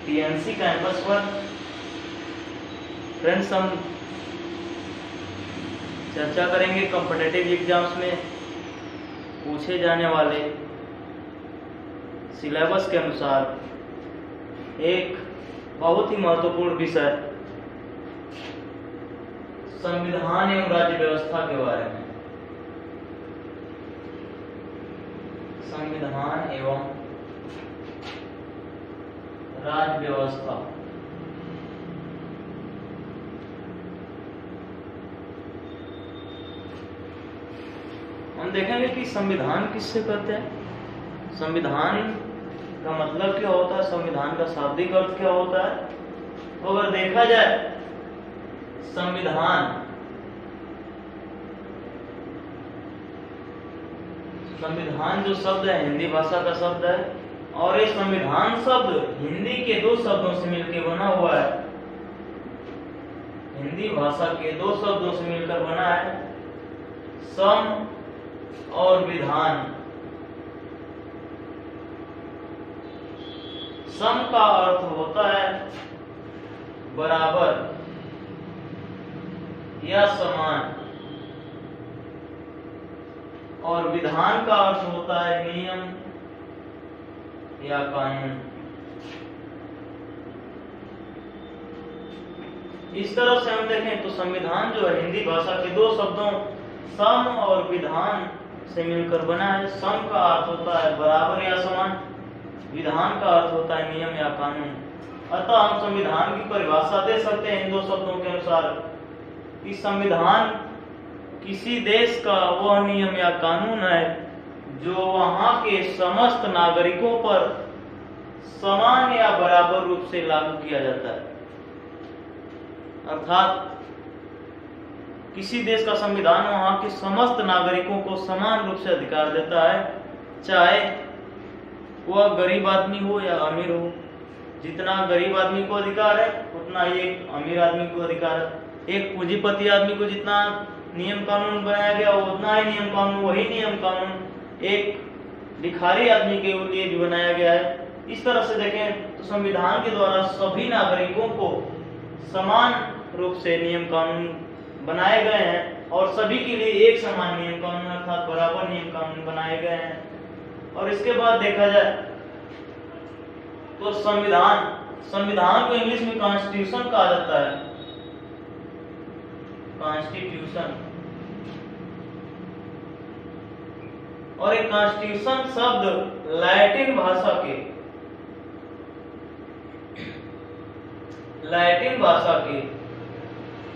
TNC campus पर। Friends, हम चर्चा करेंगे कॉम्पिटिटिव एग्जाम्स में पूछे जाने वाले सिलेबस के अनुसार एक बहुत ही महत्वपूर्ण विषय संविधान एवं राज्य व्यवस्था के बारे में। संविधान एवं राज्य व्यवस्था। हम देखेंगे कि संविधान किससे कहते हैं, संविधान का मतलब क्या होता है, संविधान का शाब्दिक अर्थ क्या होता है। तो अगर देखा जाए संविधान जो शब्द है हिंदी भाषा का शब्द है, और ये संविधान शब्द हिंदी के दो शब्दों से मिलकर बना हुआ है। हिंदी भाषा के दो शब्दों से मिलकर बना है, सम और विधान। सम का अर्थ होता है बराबर या समान, और विधान का अर्थ होता है नियम या कानून। इस तरह से हम देखें तो संविधान जो है हिंदी भाषा के दो शब्दों सम और विधान से मिलकर बना है। सम का अर्थ होता है बराबर या समान, विधान का अर्थ होता है नियम या कानून। अतः हम संविधान की परिभाषा दे सकते हैं इन दो शब्दों के अनुसार कि संविधान किसी देश का वह नियम या कानून है जो वहां के समस्त नागरिकों पर समान या बराबर रूप से लागू किया जाता है। अर्थात किसी देश का संविधान वहां के समस्त नागरिकों को समान रूप से अधिकार देता है, चाहे वह गरीब आदमी हो या अमीर हो। जितना गरीब आदमी को अधिकार है उतना ही एक अमीर आदमी को अधिकार है। एक पूंजीपति आदमी को जितना नियम कानून बनाया गया उतना ही नियम कानून, वही नियम कानून एक भिखारी आदमी के लिए भी बनाया गया है। इस तरह से देखें तो संविधान के द्वारा सभी नागरिकों को समान रूप से नियम कानून बनाए गए हैं और सभी के लिए एक समान नियम कानून अर्थात बराबर नियम कानून बनाए गए हैं। और इसके बाद देखा जाए तो संविधान को इंग्लिश में कॉन्स्टिट्यूशन कहा जाता है। कॉन्स्टिट्यूशन, और एक कॉन्स्टिट्यूशन शब्द लैटिन भाषा के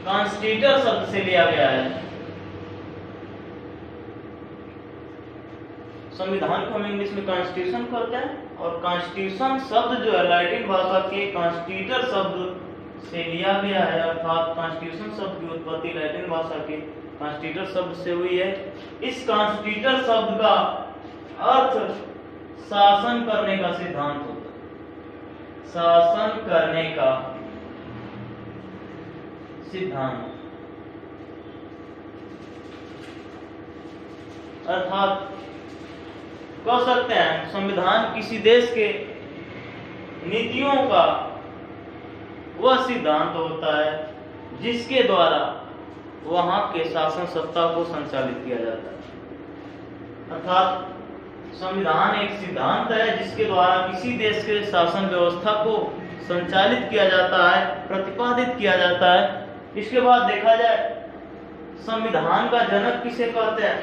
कॉन्स्टिट्यूटर शब्द से लिया गया है। संविधान को हम इंग्लिश में कॉन्स्टिट्यूशन कहते हैं और कॉन्स्टिट्यूशन शब्द जो है लैटिन भाषा के कॉन्स्टिट्यूटर शब्द से लिया गया है। अर्थात कॉन्स्टिट्यूशन शब्द की उत्पत्ति लैटिन भाषा के कॉन्स्टिट्यूटर शब्द से हुई है। इस कॉन्स्टिट्यूटर शब्द का अर्थ शासन करने का सिद्धांत होता है। शासन करने का सिद्धांत अर्थात कह सकते हैं संविधान किसी देश के नीतियों का वह सिद्धांत होता है जिसके द्वारा वहां के शासन सत्ता को संचालित किया जाता है। अर्थात संविधान एक सिद्धांत है जिसके द्वारा किसी देश के शासन व्यवस्था को संचालित किया जाता है, प्रतिपादित किया जाता है। इसके बाद देखा जाए संविधान का जनक किसे कहते हैं।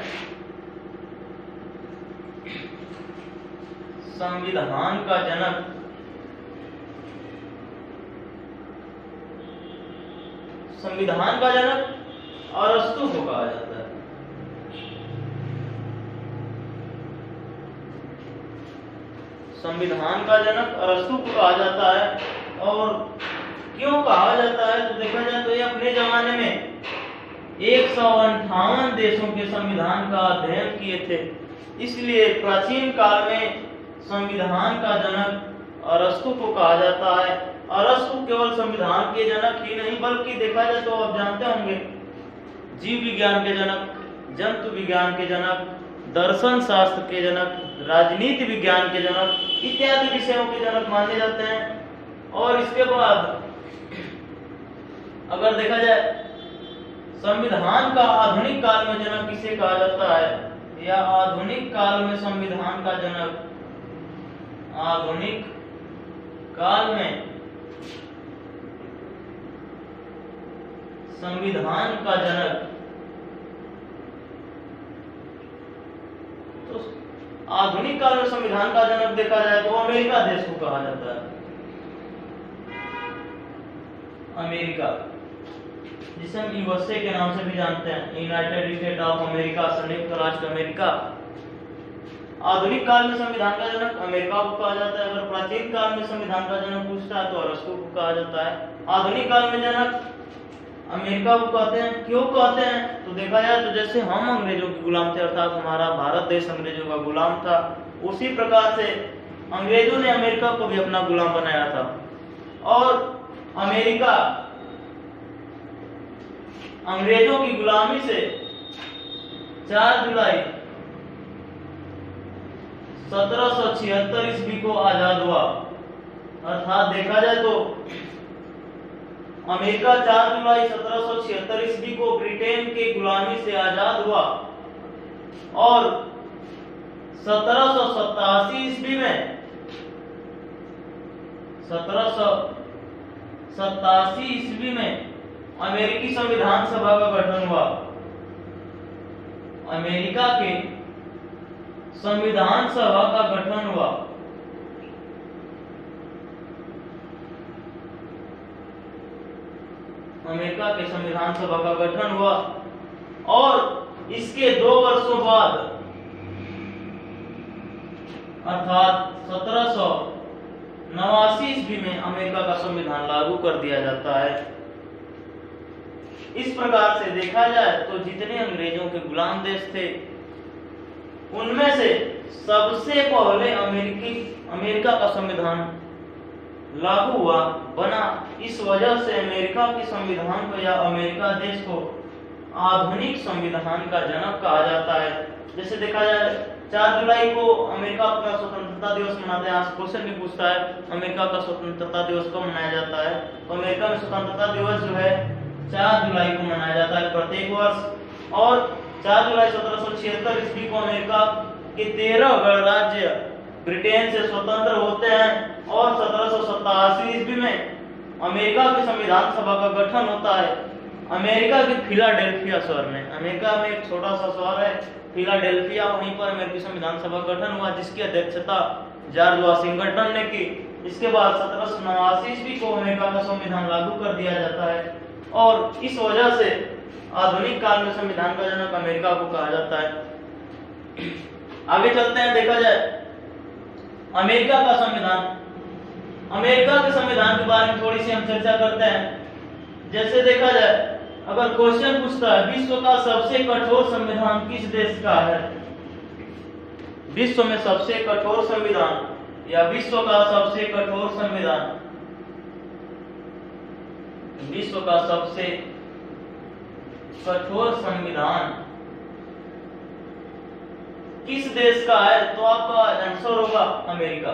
संविधान का जनक अरस्तु को कहा जाता है। संविधान का जनक अरस्तु को कहा जाता है। और क्यों कहा जाता है तो देखा जाए तो ये अपने जमाने में 158 देशों के संविधान का अध्ययन किए थे। इसलिए प्राचीन काल में संविधान का जनक अरस्तु को कहा जाता है। अरस्तु केवल संविधान के जनक ही नहीं बल्कि देखा जाए तो आप जानते होंगे जीव विज्ञान के जनक, जंतु विज्ञान के जनक, दर्शन शास्त्र के जनक, राजनीति विज्ञान के जनक इत्यादि विषयों के जनक माने जाते हैं। और इसके बाद अगर देखा जाए संविधान का आधुनिक काल में जनक किसे कहा जाता है, या आधुनिक काल में संविधान का जनक, आधुनिक काल में संविधान का जनक, तो आधुनिक काल में संविधान का जनक देखा जाए तो अमेरिका देश को कहा जाता है। अमेरिका, जिसे हम यूएसए के नाम से भी जानते हैं, यूनाइटेड स्टेट ऑफ अमेरिका, संयुक्त राष्ट्र अमेरिका। आधुनिक काल में संविधान का जनक अमेरिका को कहा जाता है। अगर प्राचीन काल में संविधान का जनक पूछता है तो अरस्तु को कहा जाता है। आधुनिक काल में जनक अमेरिका को कहते हैं। क्यों कहते हैं तो देखा जाए तो जैसे हम अंग्रेजों के गुलाम थे, अर्थात हमारा भारत देश अंग्रेजों का गुलाम था, उसी प्रकार से अंग्रेजों ने अमेरिका को भी अपना गुलाम बनाया था। और अमेरिका अंग्रेजों की गुलामी से 4 जुलाई 1776 ईस्वी को आजाद हुआ। अर्थात देखा जाए तो अमेरिका 4 जुलाई 1776 ईस्वी को ब्रिटेन के गुलामी से आजाद हुआ और 1787 ईस्वी में 1787 ईस्वी में अमेरिकी संविधान सभा का गठन हुआ। अमेरिका के संविधान सभा का गठन हुआ। अमेरिका के संविधान सभा का गठन हुआ और इसके 2 वर्षों बाद अर्थात 1789 ईस्वी में अमेरिका का संविधान लागू कर दिया जाता है। इस प्रकार से देखा जाए तो जितने अंग्रेजों के गुलाम देश थे उनमें से सबसे पहले अमेरिका का संविधान लागू हुआ, बना। इस वजह से अमेरिका के संविधान को या अमेरिका देश को आधुनिक संविधान का जनक कहा जाता है। जैसे देखा जाए 4 जुलाई को अमेरिका अपना स्वतंत्रता दिवस मनाते हैं। आज क्वेश्चन भी पूछता है अमेरिका का स्वतंत्रता दिवस कब मनाया जाता है, तो अमेरिका में स्वतंत्रता दिवस जो है 4 जुलाई को मनाया जाता है प्रत्येक वर्ष। और 4 जुलाई 1776 ईस्वी को अमेरिका के 13 गणराज्य ब्रिटेन से स्वतंत्र होते हैं और 1787 ईस्वी में अमेरिका की संविधान सभा का गठन होता है। अमेरिका के फिलाडेल्फिया शहर में, अमेरिका में एक छोटा सा शहर है फिलाडेल्फिया, वहीं पर अमेरिकी संविधान सभा गठन हुआ जिसकी अध्यक्षता जॉर्ज वाशिंगटन ने की। इसके बाद 1789 ईस्वी को अमेरिका का संविधान लागू कर दिया जाता है और इस वजह से आधुनिक काल में संविधान का जनक अमेरिका को कहा जाता है। आगे चलते हैं, देखा जाए अमेरिका का संविधान। अमेरिका के संविधान के बारे में थोड़ी सी हम चर्चा करते हैं। जैसे देखा जाए अगर क्वेश्चन पूछता है विश्व का सबसे कठोर संविधान किस देश का है, विश्व में सबसे कठोर संविधान या विश्व का सबसे कठोर संविधान, विश्व का सबसे कठोर संविधान किस देश का है, तो आपका आंसर होगा अमेरिका।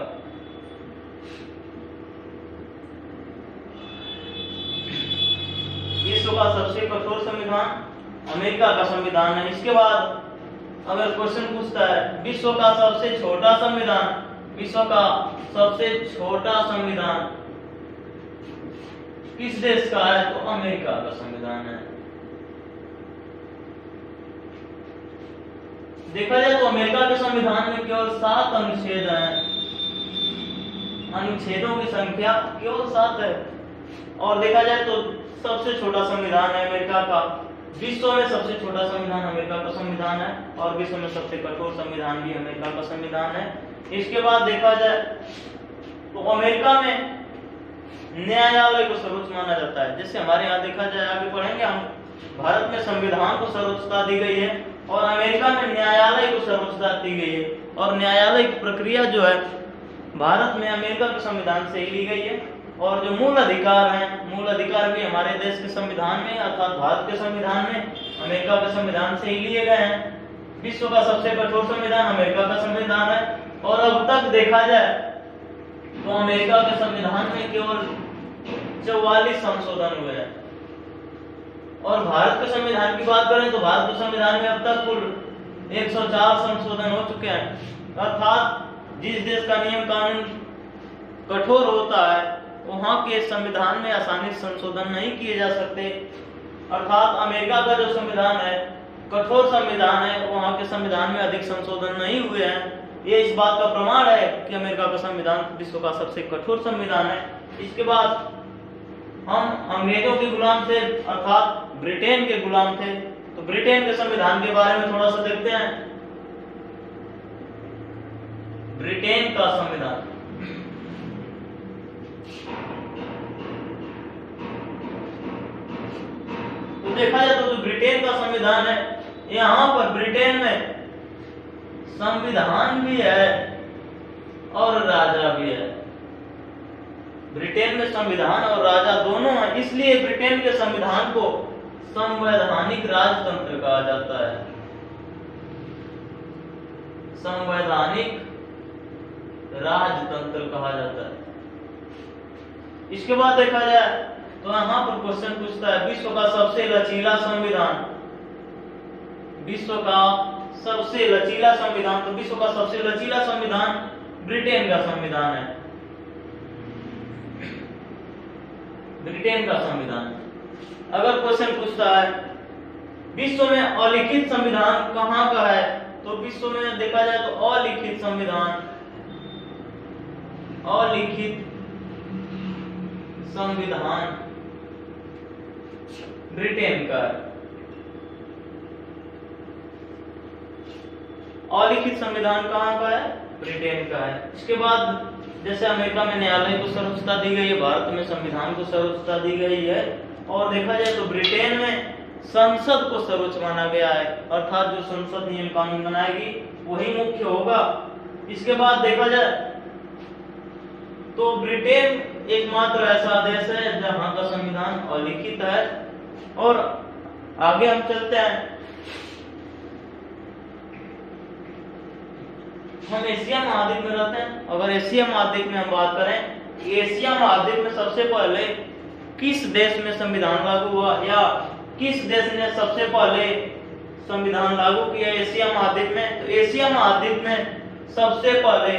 विश्व का सबसे कठोर संविधान अमेरिका का संविधान है। इसके बाद अगर क्वेश्चन पूछता है विश्व का सबसे छोटा संविधान, विश्व का सबसे छोटा संविधान किस देश का है, तो अमेरिका का संविधान है। देखा जाए तो अमेरिका के संविधान में केवल 7 अनुच्छेद हैं, अनुच्छेदों की संख्या केवल 7 है। और देखा जाए तो सबसे छोटा संविधान है अमेरिका का। विश्व में सबसे छोटा संविधान अमेरिका का संविधान है और विश्व में सबसे कठोर संविधान भी अमेरिका का संविधान है। इसके बाद देखा जाए तो अमेरिका में न्यायालय को सर्वोच्च माना जाता है। जैसे हमारे यहाँ देखा जाए, आगे पढ़ेंगे हम, भारत में संविधान को सर्वोच्चता दी गई है और अमेरिका में न्यायालय को सर्वोच्चता दी गई है। और न्यायालय की प्रक्रिया जो है भारत में अमेरिका के संविधान से ही ली गई है। और जो मूल अधिकार हैं, मूल अधिकार भी हमारे देश के संविधान में अर्थात भारत के संविधान में अमेरिका के संविधान से ही लिए गए हैं। विश्व का सबसे कठोर संविधान अमेरिका का संविधान है। और अब तक देखा जाए तो अमेरिका के संविधान में केवल 44 संशोधन हुए हैं। और भारत के संविधान की बात करें तो भारत के संविधान में अब तक कुल 104 संशोधन हो चुके हैं। अर्थात जिस देश का नियम कानून कठोर होता है वहां के संविधान में आसानी से संशोधन नहीं किए जा सकते। अर्थात अमेरिका का जो संविधान है कठोर संविधान है, वहां के संविधान में अधिक संशोधन नहीं हुए हैं। ये इस बात का प्रमाण है कि अमेरिका का संविधान विश्व का सबसे कठोर संविधान है। इसके बाद हम अंग्रेजों के गुलाम थे, अर्थात ब्रिटेन के गुलाम थे। तो ब्रिटेन के संविधान के बारे में थोड़ा सा देखते हैं। ब्रिटेन का संविधान, तो देखा जाए तो जो ब्रिटेन का संविधान है, यहाँ पर ब्रिटेन में संविधान भी है और राजा भी है। ब्रिटेन में संविधान और राजा दोनों हैं, इसलिए ब्रिटेन के संविधान को संवैधानिक राजतंत्र कहा जाता है। संवैधानिक राजतंत्र कहा जाता है। इसके बाद देखा जाए तो यहाँ पर क्वेश्चन पूछता है विश्व का सबसे लचीला संविधान, विश्व का सबसे लचीला संविधान। तो विश्व का सबसे लचीला संविधान ब्रिटेन का संविधान है, ब्रिटेन का संविधान। अगर क्वेश्चन पूछता है विश्व में अलिखित संविधान कहाँ का है, तो विश्व में देखा जाए तो अलिखित संविधान, अलिखित संविधान ब्रिटेन का है। अलिखित संविधान कहाँ का है, ब्रिटेन का है। इसके बाद जैसे अमेरिका में न्यायालय को सर्वोच्चता दी गई है, भारत में संविधान को सर्वोच्चता दी गई है। और देखा जाए तो ब्रिटेन में संसद को सर्वोच्च माना गया है, अर्थात जो संसद नियम कानून बनाएगी वही मुख्य होगा। इसके बाद देखा जाए तो ब्रिटेन एकमात्र ऐसा देश है जहां का संविधान अलिखित है। और आगे हम चलते हैं, हम एशिया महाद्वीप में रहते हैं। अगर एशिया महाद्वीप में हम बात करें, एशिया महाद्वीप में सबसे पहले किस देश में संविधान लागू हुआ या किस देश ने सबसे पहले संविधान लागू किया एशिया महाद्वीप में, तो एशिया महाद्वीप में सबसे पहले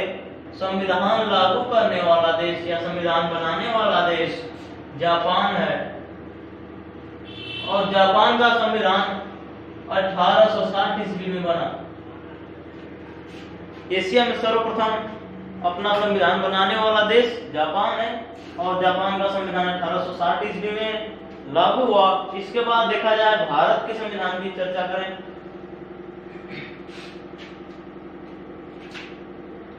संविधान लागू करने वाला देश या संविधान बनाने वाला देश जापान है। और जापान का संविधान 1860 ईस्वी में बना। एशिया में सर्वप्रथम अपना संविधान बनाने वाला देश जापान है और जापान का संविधान 1860 ईस्वी में लागू हुआ। इसके बाद देखा जाए भारत के संविधान की चर्चा करें।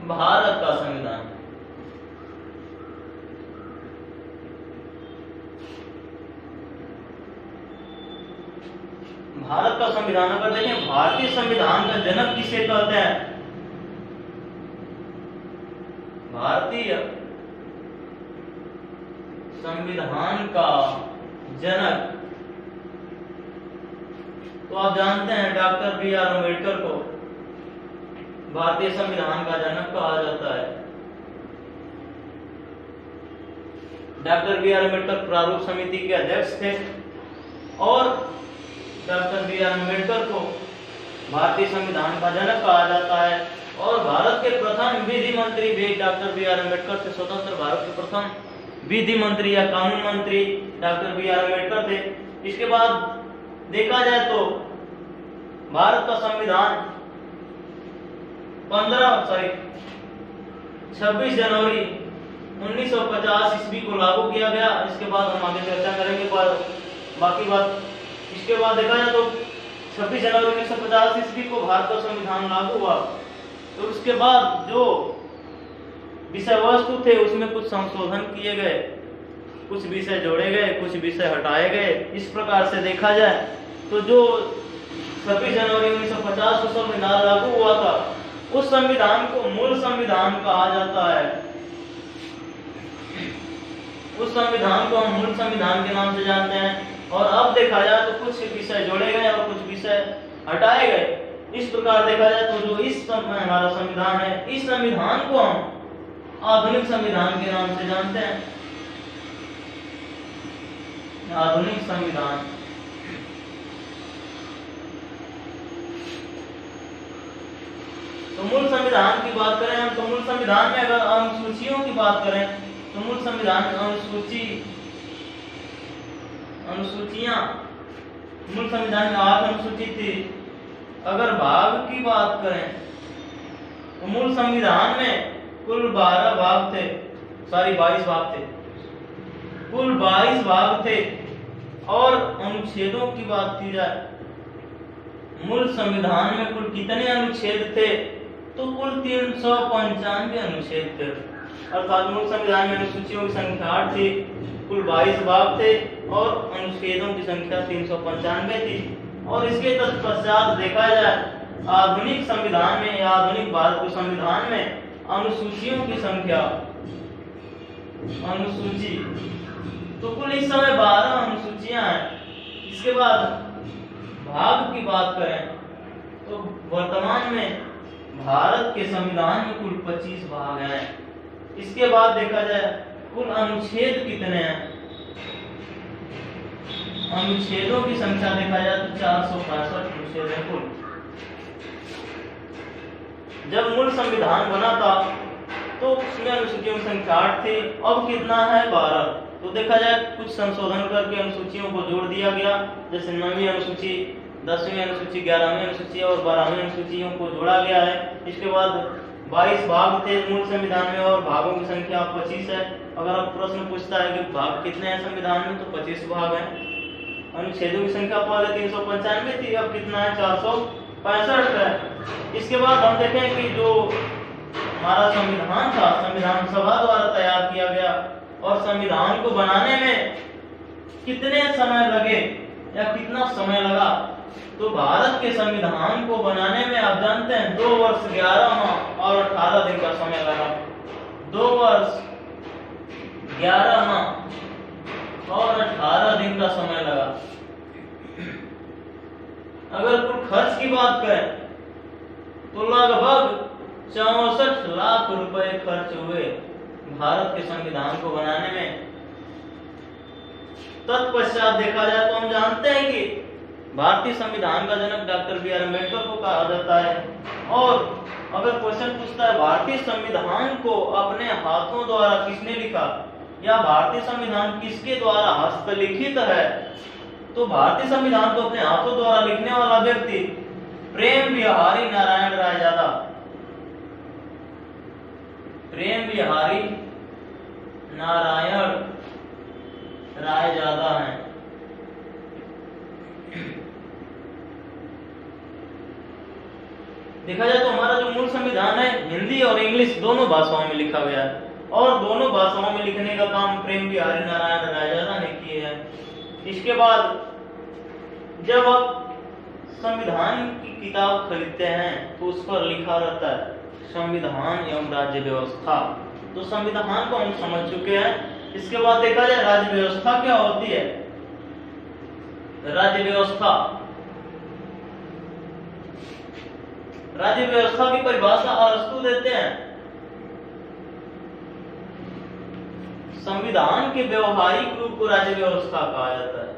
भारत का संविधान, भारत का संविधान अगर देखें, भारतीय संविधान का जनक किसे कहते हैं, भारतीय संविधान का जनक, तो आप जानते हैं डॉक्टर बी आर अम्बेडकर को भारतीय संविधान का जनक कहा जाता है। डॉक्टर बी आर अम्बेडकर प्रारूप समिति के अध्यक्ष थे और डॉक्टर बी आर अम्बेडकर को भारतीय संविधान का जनक कहा जाता है। और भारत के प्रथम विधि मंत्री भी डॉक्टर बी आर अम्बेडकर थे। स्वतंत्र भारत के प्रथम विधि मंत्री या कानून मंत्री डॉक्टर बी आर अम्बेडकर थे। इसके बाद देखा जाए तो भारत का संविधान 26 जनवरी 1950 ईस्वी को लागू किया गया। इसके बाद हम आगे चर्चा करेंगे बाकी बात। इसके बाद देखा जाए तो 26 जनवरी 1950 ईस्वी को भारत का संविधान लागू हुआ। तो उसके बाद जो विषय वस्तु थे उसमें कुछ संशोधन किए गए, कुछ विषय जोड़े गए, कुछ विषय हटाए गए। इस प्रकार से देखा जाए तो जो 26 जनवरी 1950 को संविधान लागू हुआ था उस संविधान को मूल संविधान कहा जाता है। उस संविधान को हम मूल संविधान के नाम से जानते हैं। और अब देखा जाए तो कुछ विषय जोड़े गए और कुछ विषय हटाए गए। इस प्रकार देखा जाए तो जो इस समय हमारा संविधान है, इस संविधान को हम आधुनिक संविधान के नाम से जानते हैं। आधुनिक संविधान। तो मूल संविधान की बात करें हम, तो मूल संविधान में अगर अनुसूचियों की बात करें तो मूल संविधान में अनुसूचियां मूल संविधान में 8 अनुसूची थी। अगर भाग की बात करें तो मूल संविधान में कुल 12 भाग थे, 22 भाग थे, कुल 22 भाग थे। और अनुच्छेदों की बात की जाए, मूल संविधान में कुल कितने अनुच्छेद थे? तो कुल 395 अनुच्छेद थे। अर्थात मूल संविधान में अनुसूचियों की संख्या 8 थी, कुल 22 भाग थे और अनुच्छेदों की संख्या 395 थी। और इसके तत्पश्चात देखा जाए आधुनिक संविधान में या आधुनिक भारत के संविधान में अनुसूचियों की संख्या, अनुसूची तो कुल इस समय 12 अनुसूचियां हैं। इसके बाद भाग की बात करें तो वर्तमान में भारत के संविधान में कुल 25 भाग हैं। इसके बाद देखा जाए कुल अनुच्छेद कितने हैं, अनुच्छेदों की संख्या देखा जाए तो 465 अनुच्छेद है कुल। जब मूल संविधान बना था तो उसमें अनुसूचियों की संख्या 8 थी, अब कितना है 12। तो देखा जाए कुछ संशोधन करके अनुसूचियों को जोड़ दिया गया, जैसे 9वीं अनुसूची, 10वीं अनुसूची, 11वीं अनुसूची और 12वीं अनुसूचियों को जोड़ा गया है। इसके बाद 22 भाग थे मूल संविधान में और भागों की संख्या 25 है। अगर आप प्रश्न पूछता है कि भाग कितने हैं संविधान में, तो 25 भाग हैं। अनुच्छेदों की संख्या पहले 395 थी, अब कितना है 465 है। इसके बाद हम देखें कि जो हमारा संविधान था, संविधान सभा द्वारा तैयार किया गया और संविधान को बनाने में कितने समय लगे या कितना समय लगा। तो भारत के संविधान को बनाने में आप जानते हैं 2 वर्ष 11 माह और 18 दिन का समय लगा। 2 वर्ष 11 माह और 18 दिन का समय लगा। अगर कुल खर्च की बात करें तो लगभग 64 लाख रुपए खर्च हुए भारत के संविधान को बनाने में। तत्पश्चात देखा जाए तो हम जानते हैं कि भारतीय संविधान का जनक डॉक्टर बी आर अम्बेडकर को कहा जाता है। और अगर क्वेश्चन पूछता है भारतीय संविधान को अपने हाथों द्वारा किसने लिखा या भारतीय संविधान किसके द्वारा हस्तलिखित है, तो भारतीय संविधान को अपने हाथों द्वारा लिखने वाला व्यक्ति प्रेम बिहारी नारायण रायजादा, प्रेम बिहारी नारायण रायजादा हैं। देखा जाए तो हमारा जो मूल संविधान है हिंदी और इंग्लिश दोनों भाषाओं में लिखा गया है और दोनों भाषाओं में लिखने का काम प्रेम बिहारी नारायण रायजादा ने किए हैं। इसके बाद जब आप संविधान की किताब खरीदते हैं तो उस पर लिखा रहता है संविधान एवं राज्य व्यवस्था। तो संविधान को हम समझ चुके हैं। इसके बाद देखा जाए राज्य व्यवस्था क्या होती है। राज्य व्यवस्था, राज्य व्यवस्था की परिभाषा अरस्तू देते हैं। संविधान के व्यवहारिक रूप को राज्य व्यवस्था कहा जाता है।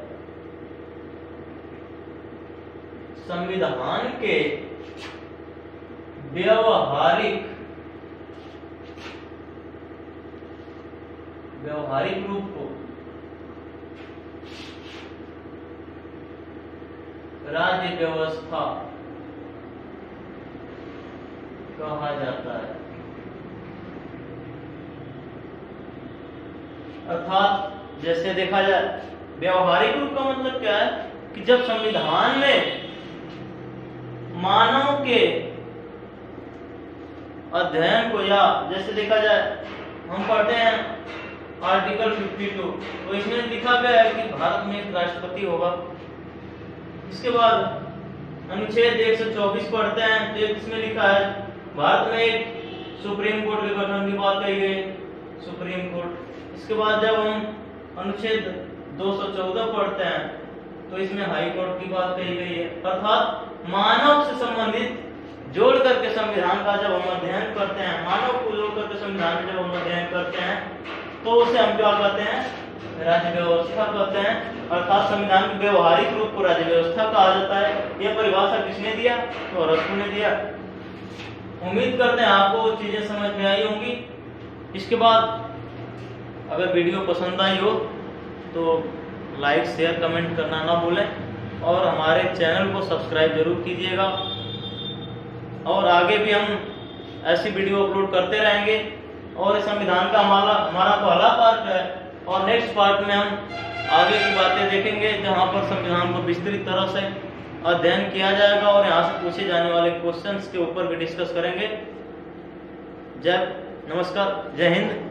संविधान के व्यवहारिक रूप को राज्य व्यवस्था कहा जाता है। अर्थात जैसे देखा जाए व्यवहारिक रूप का मतलब क्या है कि जब संविधान में मानव के अध्ययन को, या जैसे देखा जाए हम पढ़ते हैं आर्टिकल 52, तो इसमें लिखा गया है कि भारत में एक राष्ट्रपति होगा। इसके बाद अनुच्छेद 124 पढ़ते हैं तो इसमें लिखा है भारत में एक सुप्रीम कोर्ट के गठन की बात कही गई, सुप्रीम कोर्ट। इसके बाद जब हम अनुच्छेद 214 पढ़ते हैं तो इसमें हाई कोर्ट की बात कही गई है। अर्थात मानव से संबंधित जोड़ करके संविधान का जब हम अध्ययन करते हैं, मानव को जोड़ करके संविधान का जब हम अध्ययन करते हैं, तो उसे हम क्या कहते हैं? राज्य व्यवस्था कहते हैं। अर्थात संविधान के व्यवहारिक रूप को राज्य व्यवस्था कहा जाता है। यह परिभाषा किसने दिया? तो अरस्तु ने दिया। उम्मीद करते हैं आपको वो चीजें समझ में आई होंगी। इसके बाद अगर वीडियो पसंद आई हो तो लाइक, शेयर, कमेंट करना ना भूलें और हमारे चैनल को सब्सक्राइब जरूर कीजिएगा। और आगे भी हम ऐसी वीडियो अपलोड करते रहेंगे। और इस संविधान का हमारा पहला पार्ट है और नेक्स्ट पार्ट में हम आगे की बातें देखेंगे, जहां पर संविधान को विस्तृत तरह से अध्ययन किया जाएगा और यहाँ से पूछे जाने वाले क्वेश्चंस के ऊपर भी डिस्कस करेंगे। नमस्कार, जय हिंद।